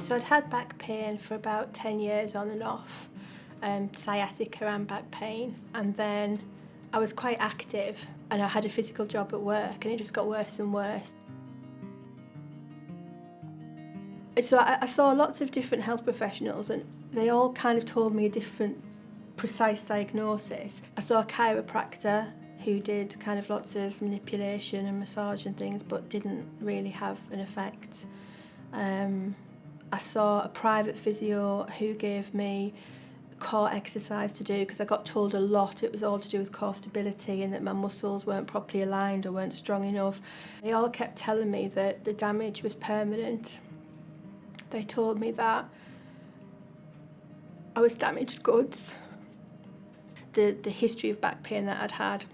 So I'd had back pain for about 10 years on and off, sciatica and back pain, and then I was quite active and I had a physical job at work and it just got worse and worse. So I saw lots of different health professionals and they all kind of told me a different precise diagnosis. I saw a chiropractor who did kind of lots of manipulation and massage and things but didn't really have an effect. I saw a private physio who gave me core exercise to do because I got told a lot it was all to do with core stability and that my muscles weren't properly aligned or weren't strong enough. They all kept telling me that the damage was permanent. They told me that I was damaged goods. The history of back pain that I'd had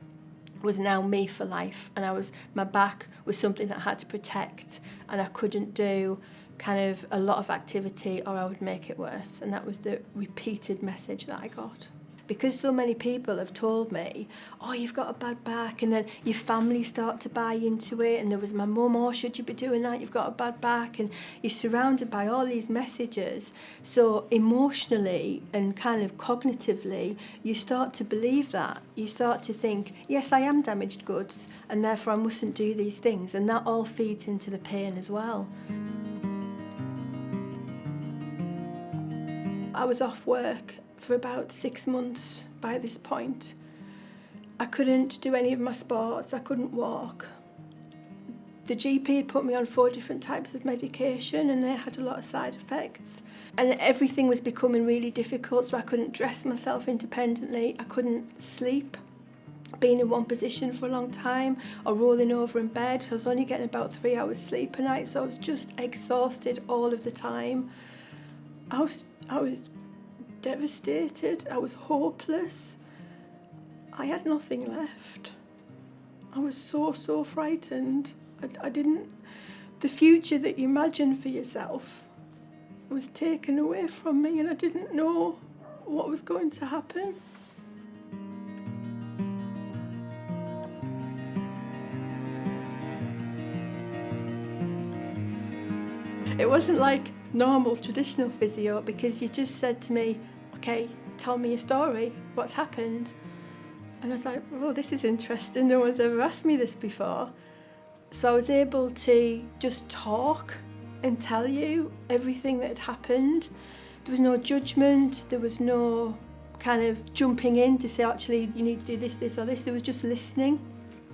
was now me for life, and my back was something that I had to protect, and I couldn't do kind of a lot of activity or I would make it worse, and that was the repeated message that I got. Because so many people have told me, oh, you've got a bad back, and then your family start to buy into it, and there was my mum, oh, should you be doing that, you've got a bad back, and you're surrounded by all these messages. So emotionally and kind of cognitively, you start to believe that. You start to think, yes, I am damaged goods, and therefore I mustn't do these things, and that all feeds into the pain as well. I was off work for about 6 months by this point. I couldn't do any of my sports, I couldn't walk. The GP had put me on 4 different types of medication and they had a lot of side effects. And everything was becoming really difficult, so I couldn't dress myself independently, I couldn't sleep. Being in one position for a long time or rolling over in bed, I was only getting about 3 hours sleep a night, so I was just exhausted all of the time. I was devastated, I was hopeless. I had nothing left. I was so frightened. The future that you imagine for yourself was taken away from me and I didn't know what was going to happen. It wasn't like normal traditional physio because you just said to me, okay, tell me your story, what's happened? And I was like, well, this is interesting, no one's ever asked me this before. So I was able to just talk and tell you everything that had happened. There was no judgment, there was no kind of jumping in to say, actually, you need to do this, this or this. There was just listening.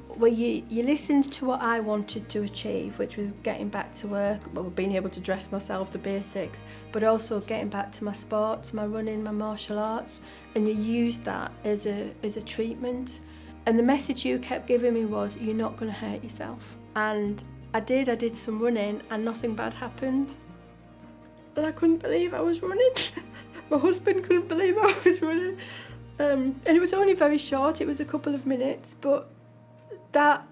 Where you listened to what I wanted to achieve, which was getting back to work, well, being able to dress myself, the basics, but also getting back to my sports, my running, my martial arts, and you used that as a treatment. And the message you kept giving me was, you're not going to hurt yourself. And I did some running and nothing bad happened. And I couldn't believe I was running. My husband couldn't believe I was running. And it was only very short, it was a couple of minutes, but that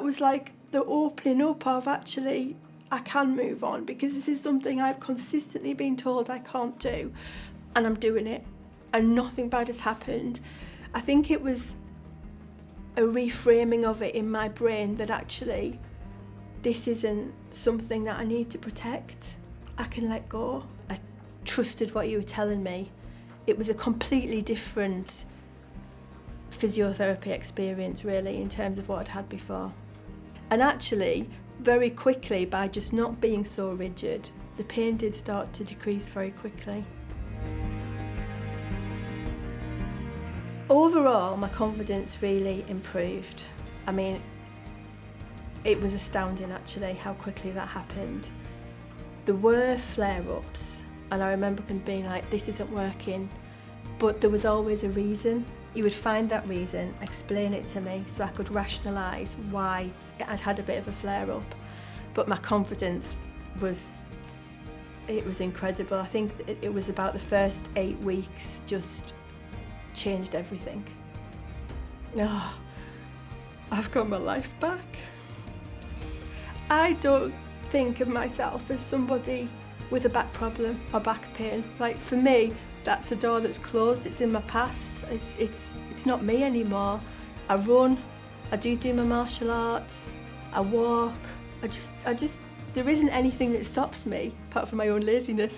was like the opening up of actually I can move on because this is something I've consistently been told I can't do and I'm doing it and nothing bad has happened. I think it was a reframing of it in my brain that actually this isn't something that I need to protect. I can let go. I trusted what you were telling me. It was a completely different physiotherapy experience really in terms of what I'd had before. And actually, very quickly, by just not being so rigid, the pain did start to decrease very quickly. Overall, my confidence really improved. I mean, it was astounding actually how quickly that happened. There were flare-ups and I remember them being like, this isn't working, but there was always a reason. You would find that reason, explain it to me so I could rationalise why I'd had a bit of a flare-up. But my confidence was incredible. I think it was about the first 8 weeks just changed everything. Oh, I've got my life back. I don't think of myself as somebody with a back problem or back pain. Like for me, that's a door that's closed, it's in my past, it's not me anymore. I run, I do my martial arts, I walk, I just There isn't anything that stops me apart from my own laziness.